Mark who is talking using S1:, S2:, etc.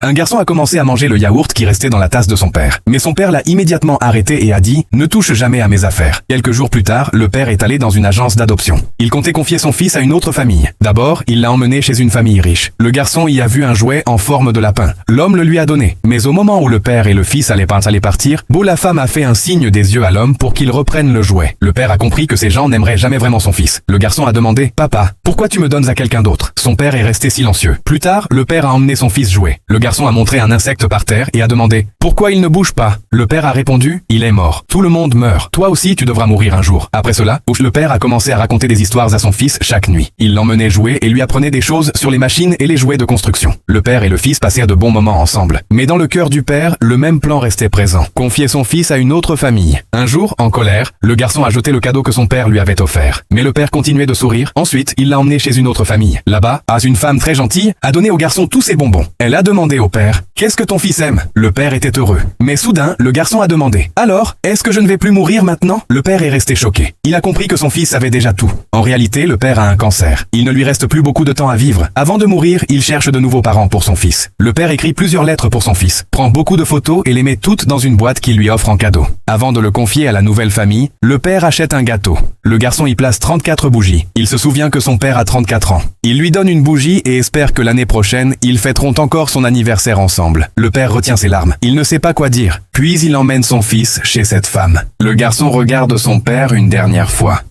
S1: Un garçon a commencé à manger le yaourt qui restait dans la tasse de son père. Mais son père l'a immédiatement arrêté et a dit « Ne touche jamais à mes affaires ». Quelques jours plus tard, le père est allé dans une agence d'adoption. Il comptait confier son fils à une autre famille. D'abord, il l'a emmené chez une famille riche. Le garçon y a vu un jouet en forme de lapin. L'homme le lui a donné. Mais au moment où le père et le fils allaient partir, la femme a fait un signe des yeux à l'homme pour qu'il reprenne le jouet. Le père a compris que ces gens n'aimeraient jamais vraiment son fils. Le garçon a demandé « Papa, pourquoi tu me donnes à quelqu'un d'autre ?» Son père est resté silencieux. Plus tard, le père a emmené son fils jouer. Le garçon a montré un insecte par terre et a demandé « Pourquoi il ne bouge pas ?» Le père a répondu « Il est mort. Tout le monde meurt. Toi aussi tu devras mourir un jour. » Après cela, le père a commencé à raconter des histoires à son fils chaque nuit. Il l'emmenait jouer et lui apprenait des choses sur les machines et les jouets de construction. Le père et le fils passèrent de bons moments ensemble. Mais dans le cœur du père, le même plan restait présent. Confier son fils à une autre famille. Un jour, en colère, le garçon a jeté le cadeau que son père lui avait offert. Mais le père continuait de sourire. Ensuite, il l'a emmené chez une autre famille. Là-bas, une femme très gentille a donné au garçon tous ses bonbons. Elle a demandé au père « Qu'est-ce que ton fils aime ?» Le père était heureux. Mais soudain, le garçon a demandé « Alors, est-ce que je ne vais plus mourir maintenant ?» Le père est resté choqué. Il a compris que son fils avait déjà tout. En réalité, le père a un cancer. Il ne lui reste plus beaucoup de temps à vivre. Avant de mourir, il cherche de nouveaux parents pour son fils. Le père écrit plusieurs lettres pour son fils, prend beaucoup de photos et les met toutes dans une boîte qu'il lui offre en cadeau. Avant de le confier à la nouvelle famille, le père achète un gâteau. Le garçon y place 34 bougies. Il se souvient que son père a 34 ans. Il lui donne une bougie et espère que l'année prochaine, ils fêteront encore son anniversaire ensemble. Le père retient ses larmes. Il ne sait pas quoi dire. Puis il emmène son fils chez cette femme. Le garçon regarde son père une dernière fois.